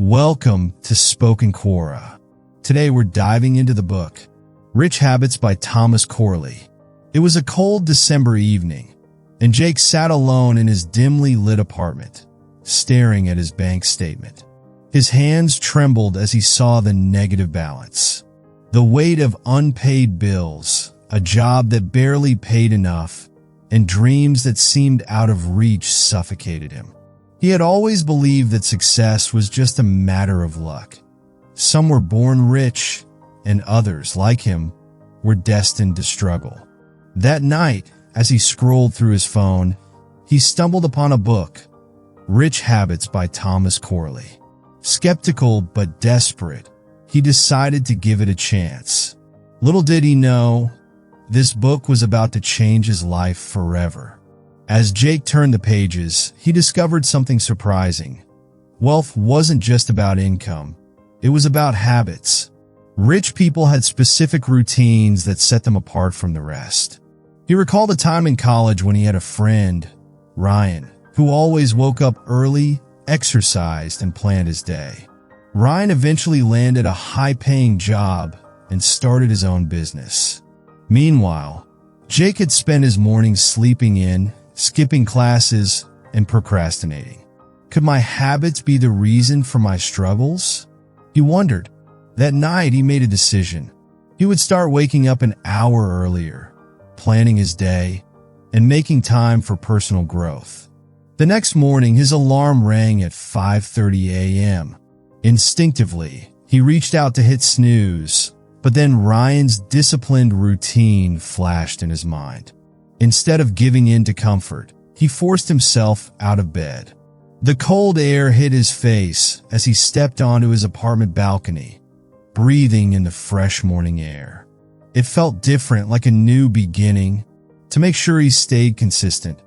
Welcome to Spoken Quora. Today we're diving into the book, Rich Habits by Thomas Corley. It was a cold December evening, and Jake sat alone in his dimly lit apartment, staring at his bank statement. His hands trembled as he saw the negative balance. The weight of unpaid bills, a job that barely paid enough, and dreams that seemed out of reach suffocated him. He had always believed that success was just a matter of luck. Some were born rich, and others, like him, were destined to struggle. That night, as he scrolled through his phone, he stumbled upon a book, Rich Habits by Thomas Corley. Skeptical but desperate, he decided to give it a chance. Little did he know, this book was about to change his life forever. As Jake turned the pages, he discovered something surprising. Wealth wasn't just about income. It was about habits. Rich people had specific routines that set them apart from the rest. He recalled a time in college when he had a friend, Ryan, who always woke up early, exercised, and planned his day. Ryan eventually landed a high-paying job and started his own business. Meanwhile, Jake had spent his mornings sleeping in, skipping classes, and procrastinating. Could my habits be the reason for my struggles? He wondered. That night, he made a decision. He would start waking up an hour earlier, planning his day, and making time for personal growth. The next morning, his alarm rang at 5:30 a.m. Instinctively, he reached out to hit snooze, but then Ryan's disciplined routine flashed in his mind. Instead of giving in to comfort, he forced himself out of bed. The cold air hit his face as he stepped onto his apartment balcony, breathing in the fresh morning air. It felt different, like a new beginning. To make sure he stayed consistent,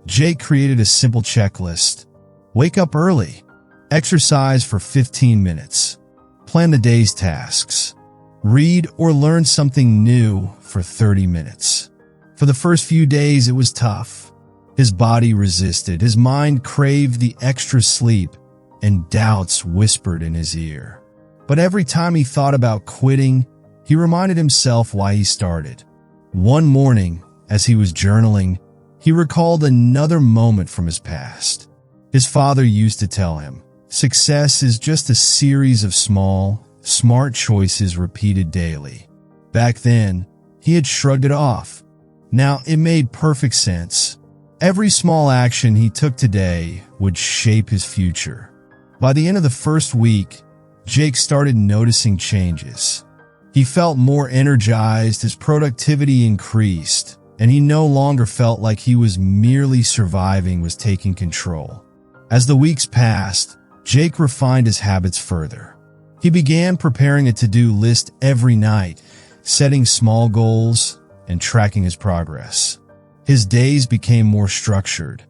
Jake created a simple checklist. Wake up early, exercise for 15 minutes, plan the day's tasks, read or learn something new for 30 minutes. For the first few days, it was tough. His body resisted, his mind craved the extra sleep, and doubts whispered in his ear. But every time he thought about quitting, he reminded himself why he started. One morning, as he was journaling, he recalled another moment from his past. His father used to tell him, "Success is just a series of small, smart choices repeated daily." Back then, he had shrugged it off. Now, it made perfect sense. Every small action he took today would shape his future. By the end of the first week, Jake started noticing changes. He felt more energized, his productivity increased, and he no longer felt like he was merely surviving, was taking control. As the weeks passed, Jake refined his habits further. He began preparing a to-do list every night, setting small goals, and tracking his progress. His days became more structured,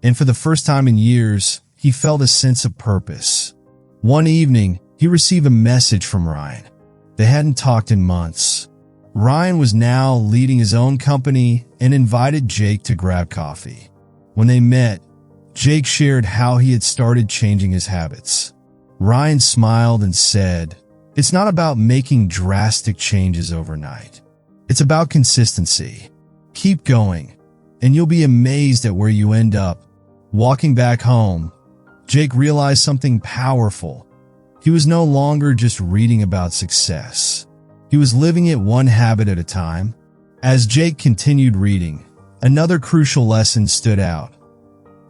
and for the first time in years, he felt a sense of purpose. One evening, he received a message from Ryan. They hadn't talked in months. Ryan was now leading his own company and invited Jake to grab coffee. When they met, Jake shared how he had started changing his habits. Ryan smiled and said, "It's not about making drastic changes overnight. It's about consistency. Keep going, and you'll be amazed at where you end up." Walking back home, Jake realized something powerful. He was no longer just reading about success. He was living it one habit at a time. As Jake continued reading, another crucial lesson stood out.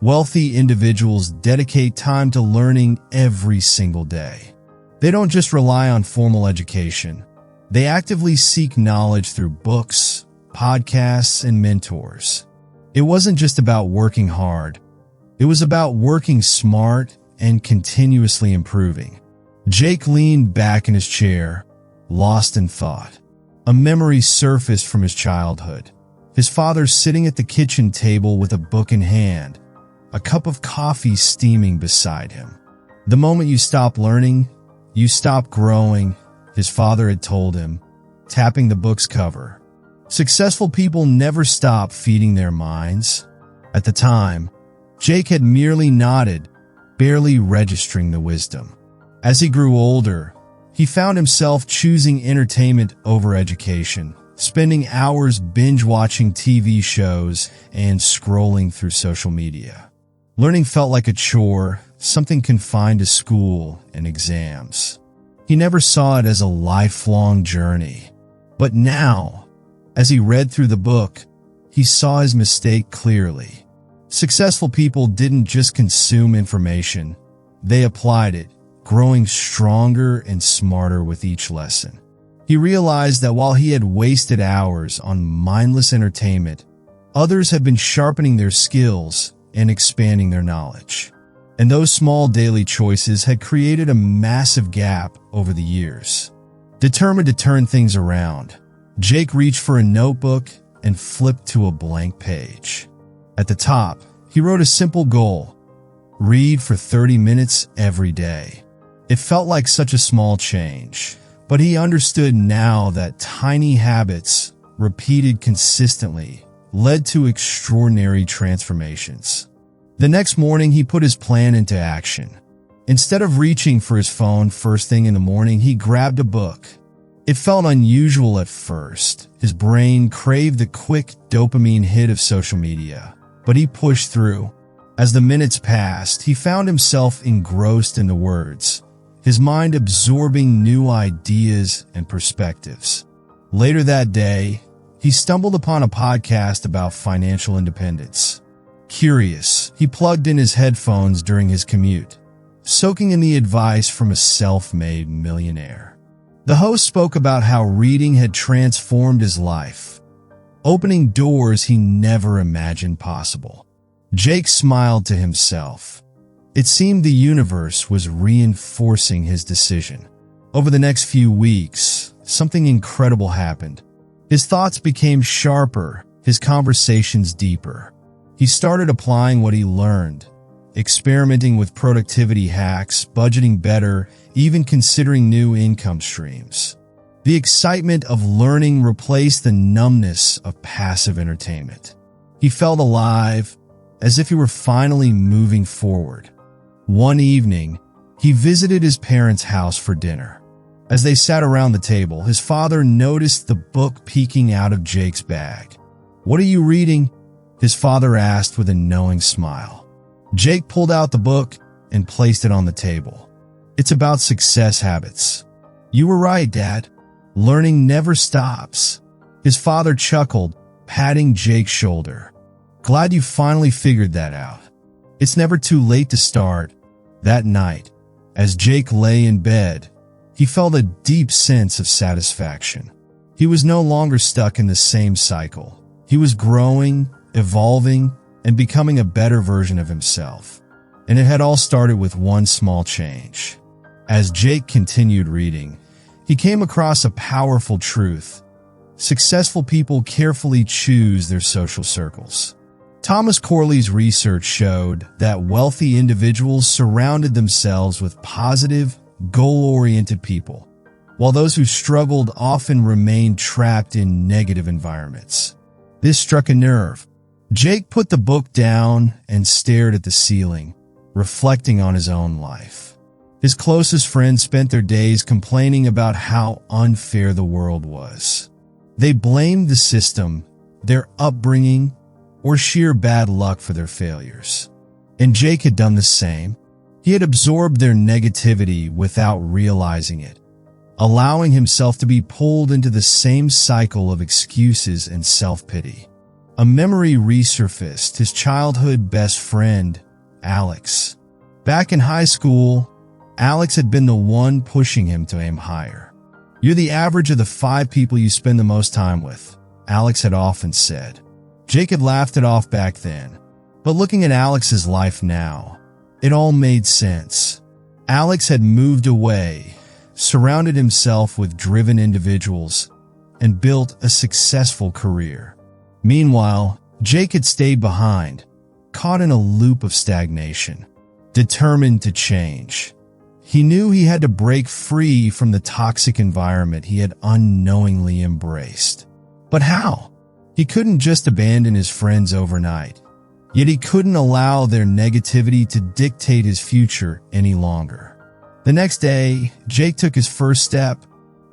Wealthy individuals dedicate time to learning every single day. They don't just rely on formal education. They actively seek knowledge through books, podcasts, and mentors. It wasn't just about working hard. It was about working smart and continuously improving. Jake leaned back in his chair, lost in thought. A memory surfaced from his childhood. His father sitting at the kitchen table with a book in hand, a cup of coffee steaming beside him. "The moment you stop learning, you stop growing," his father had told him, tapping the book's cover. Successful people never stop feeding their minds. At the time, Jake had merely nodded, barely registering the wisdom. As he grew older, he found himself choosing entertainment over education, spending hours binge-watching TV shows and scrolling through social media. Learning felt like a chore, something confined to school and exams. He never saw it as a lifelong journey. But now, as he read through the book, he saw his mistake clearly. Successful people didn't just consume information, they applied it, growing stronger and smarter with each lesson. He realized that while he had wasted hours on mindless entertainment, others had been sharpening their skills and expanding their knowledge. And those small daily choices had created a massive gap over the years. Determined to turn things around, Jake reached for a notebook and flipped to a blank page. At the top, he wrote a simple goal: read for 30 minutes every day. It felt like such a small change, but he understood now that tiny habits, repeated consistently, led to extraordinary transformations. The next morning, he put his plan into action. Instead of reaching for his phone first thing in the morning, he grabbed a book. It felt unusual at first. His brain craved the quick dopamine hit of social media, but he pushed through. As the minutes passed, he found himself engrossed in the words, his mind absorbing new ideas and perspectives. Later that day, he stumbled upon a podcast about financial independence. Curious, he plugged in his headphones during his commute, soaking in the advice from a self-made millionaire. The host spoke about how reading had transformed his life, opening doors he never imagined possible. Jake smiled to himself. It seemed the universe was reinforcing his decision. Over the next few weeks, something incredible happened. His thoughts became sharper, his conversations deeper. He started applying what he learned, experimenting with productivity hacks, budgeting better, even considering new income streams. The excitement of learning replaced the numbness of passive entertainment. He felt alive, as if he were finally moving forward. One evening, he visited his parents' house for dinner. As they sat around the table, his father noticed the book peeking out of Jake's bag. "What are you reading?" his father asked with a knowing smile. Jake pulled out the book and placed it on the table. "It's about success habits." "You were right, Dad. Learning never stops." His father chuckled, patting Jake's shoulder. "Glad you finally figured that out. It's never too late to start." That night, as Jake lay in bed, he felt a deep sense of satisfaction. He was no longer stuck in the same cycle. He was growing, evolving, and becoming a better version of himself. And it had all started with one small change. As Jake continued reading, he came across a powerful truth. Successful people carefully choose their social circles. Thomas Corley's research showed that wealthy individuals surrounded themselves with positive, goal-oriented people, while those who struggled often remained trapped in negative environments. This struck a nerve. Jake put the book down and stared at the ceiling, reflecting on his own life. His closest friends spent their days complaining about how unfair the world was. They blamed the system, their upbringing, or sheer bad luck for their failures. And Jake had done the same. He had absorbed their negativity without realizing it, allowing himself to be pulled into the same cycle of excuses and self-pity. A memory resurfaced, his childhood best friend, Alex. Back in high school, Alex had been the one pushing him to aim higher. "You're the average of the 5 people you spend the most time with," Alex had often said. Jake had laughed it off back then, but looking at Alex's life now, it all made sense. Alex had moved away, surrounded himself with driven individuals, and built a successful career. Meanwhile, Jake had stayed behind, caught in a loop of stagnation, determined to change. He knew he had to break free from the toxic environment he had unknowingly embraced. But how? He couldn't just abandon his friends overnight. Yet he couldn't allow their negativity to dictate his future any longer. The next day, Jake took his first step.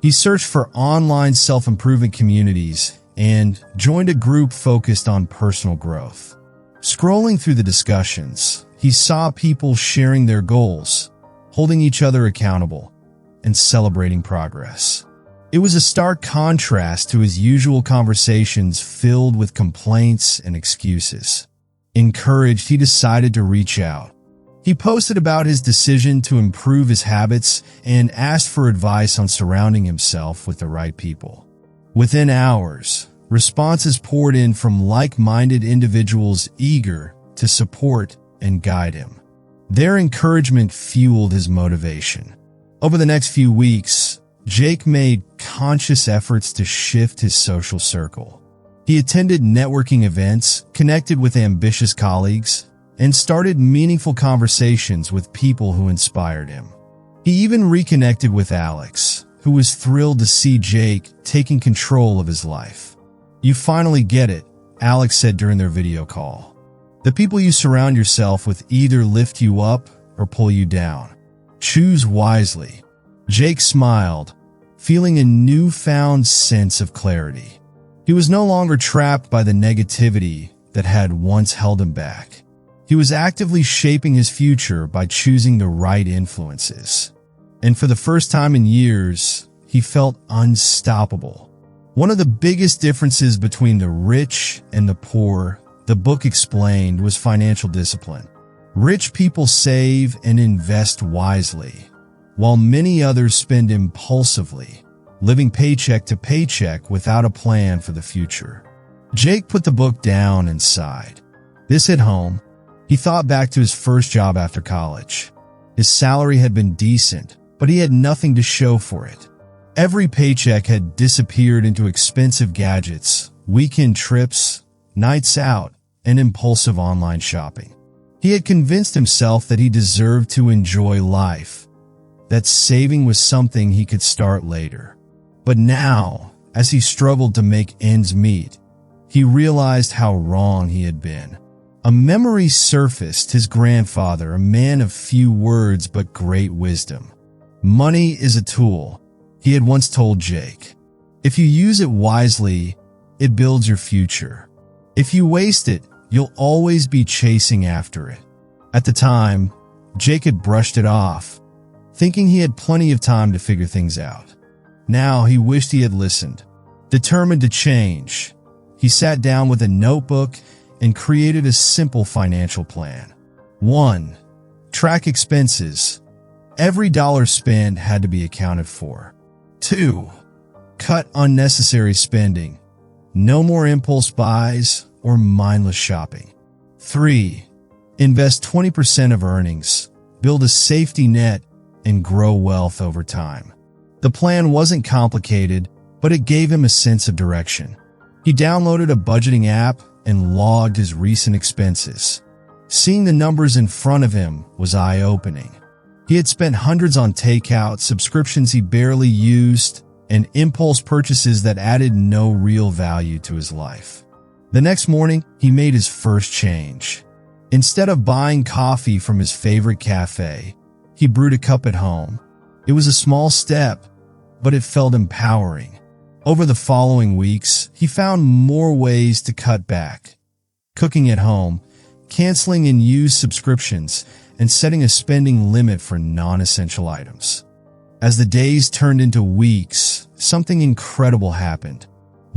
He searched for online self-improvement communities and joined a group focused on personal growth. Scrolling through the discussions, he saw people sharing their goals, holding each other accountable, and celebrating progress. It was a stark contrast to his usual conversations filled with complaints and excuses. Encouraged, he decided to reach out. He posted about his decision to improve his habits and asked for advice on surrounding himself with the right people. Within hours, responses poured in from like-minded individuals eager to support and guide him. Their encouragement fueled his motivation. Over the next few weeks, Jake made conscious efforts to shift his social circle. He attended networking events, connected with ambitious colleagues, and started meaningful conversations with people who inspired him. He even reconnected with Alex, who was thrilled to see Jake taking control of his life. "You finally get it," Alex said during their video call. "The people you surround yourself with either lift you up or pull you down. Choose wisely." Jake smiled, feeling a newfound sense of clarity. He was no longer trapped by the negativity that had once held him back. He was actively shaping his future by choosing the right influences. And for the first time in years, he felt unstoppable. One of the biggest differences between the rich and the poor, the book explained, was financial discipline. Rich people save and invest wisely, while many others spend impulsively, living paycheck to paycheck without a plan for the future. Jake put the book down and sighed. This hit home. He thought back to his first job after college. His salary had been decent, but he had nothing to show for it. Every paycheck had disappeared into expensive gadgets, weekend trips, nights out, and impulsive online shopping. He had convinced himself that he deserved to enjoy life, that saving was something he could start later. But now, as he struggled to make ends meet, he realized how wrong he had been. A memory surfaced: his grandfather, a man of few words but great wisdom. "Money is a tool," he had once told Jake. "If you use it wisely, it builds your future. If you waste it, you'll always be chasing after it." At the time, Jake had brushed it off, thinking he had plenty of time to figure things out. Now he wished he had listened. Determined to change, he sat down with a notebook and created a simple financial plan. 1. Track expenses. Every dollar spent had to be accounted for. 2. Cut unnecessary spending. No more impulse buys or mindless shopping. 3. Invest 20% of earnings. Build a safety net and grow wealth over time. The plan wasn't complicated, but it gave him a sense of direction. He downloaded a budgeting app and logged his recent expenses. Seeing the numbers in front of him was eye-opening. He had spent hundreds on takeout, subscriptions he barely used, and impulse purchases that added no real value to his life. The next morning, he made his first change. Instead of buying coffee from his favorite cafe, he brewed a cup at home. It was a small step, but it felt empowering. Over the following weeks, he found more ways to cut back. Cooking at home, canceling unused subscriptions, and setting a spending limit for non-essential items. As the days turned into weeks, something incredible happened.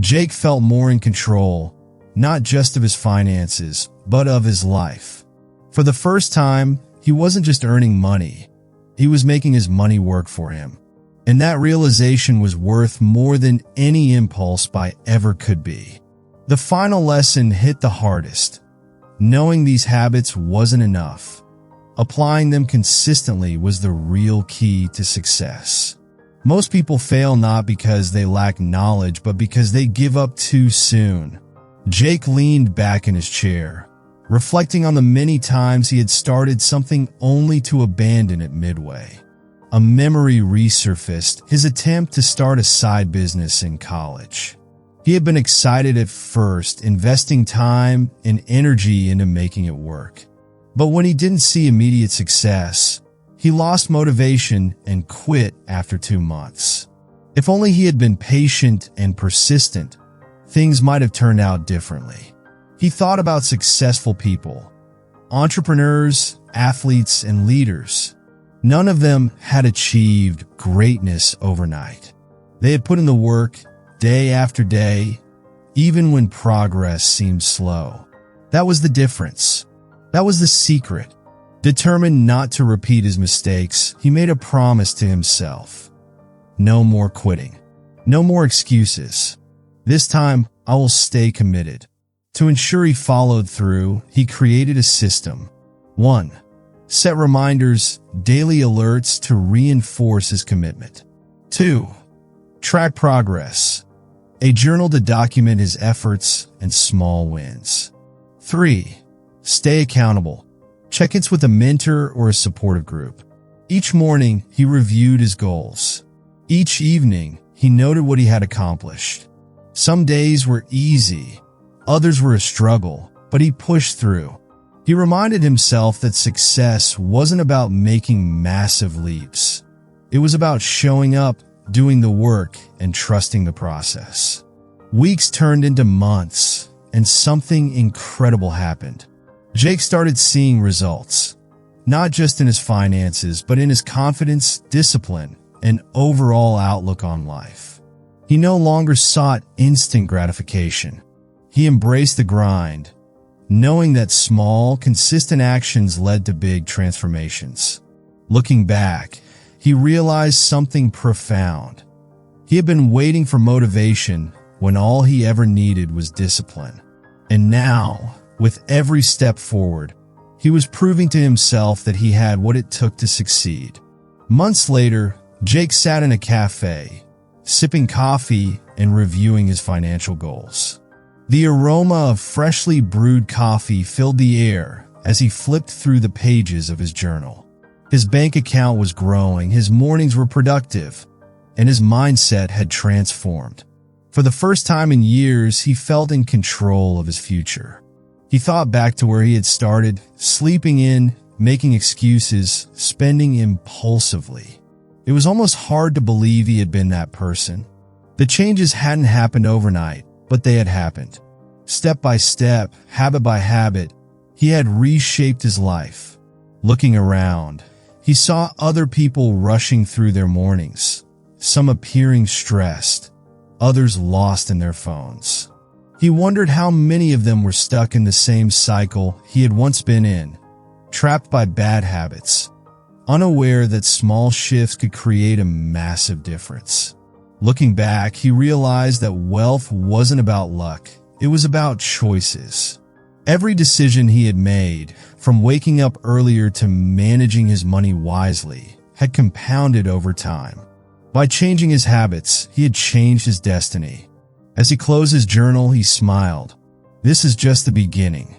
Jake felt more in control, not just of his finances, but of his life. For the first time, he wasn't just earning money. He was making his money work for him. And that realization was worth more than any impulse buy ever could be. The final lesson hit the hardest. Knowing these habits wasn't enough. Applying them consistently was the real key to success. Most people fail not because they lack knowledge, but because they give up too soon. Jake leaned back in his chair, reflecting on the many times he had started something only to abandon it midway. A memory resurfaced: his attempt to start a side business in college. He had been excited at first, investing time and energy into making it work. But when he didn't see immediate success, He lost motivation and quit after 2 months. If only he had been patient and persistent, things might have turned out differently. He thought about successful people, entrepreneurs, athletes, and leaders. None of them had achieved greatness overnight. They had put in the work day after day, even when progress seemed slow. That was the difference. That was the secret. Determined not to repeat his mistakes, he made a promise to himself. No more quitting. No more excuses. This time, I will stay committed. To ensure he followed through, he created a system. 1. Set reminders, daily alerts to reinforce his commitment. 2. Track progress. A journal to document his efforts and small wins. 3. Stay accountable. Check-ins with a mentor or a supportive group. Each morning, he reviewed his goals. Each evening, he noted what he had accomplished. Some days were easy, others were a struggle, but he pushed through. He reminded himself that success wasn't about making massive leaps. It was about showing up, doing the work, and trusting the process. Weeks turned into months, and something incredible happened. Jake started seeing results, not just in his finances, but in his confidence, discipline, and overall outlook on life. He no longer sought instant gratification. He embraced the grind, knowing that small, consistent actions led to big transformations. Looking back, he realized something profound. He had been waiting for motivation when all he ever needed was discipline. And now, with every step forward, he was proving to himself that he had what it took to succeed. Months later, Jake sat in a cafe, sipping coffee and reviewing his financial goals. The aroma of freshly brewed coffee filled the air as he flipped through the pages of his journal. His bank account was growing, his mornings were productive, and his mindset had transformed. For the first time in years, he felt in control of his future. He thought back to where he had started, sleeping in, making excuses, spending impulsively. It was almost hard to believe he had been that person. The changes hadn't happened overnight, but they had happened. Step by step, habit by habit, he had reshaped his life. Looking around, he saw other people rushing through their mornings, some appearing stressed, others lost in their phones. He wondered how many of them were stuck in the same cycle he had once been in, trapped by bad habits, unaware that small shifts could create a massive difference. Looking back, he realized that wealth wasn't about luck, it was about choices. Every decision he had made, from waking up earlier to managing his money wisely, had compounded over time. By changing his habits, he had changed his destiny. As he closed his journal, he smiled. This is just the beginning.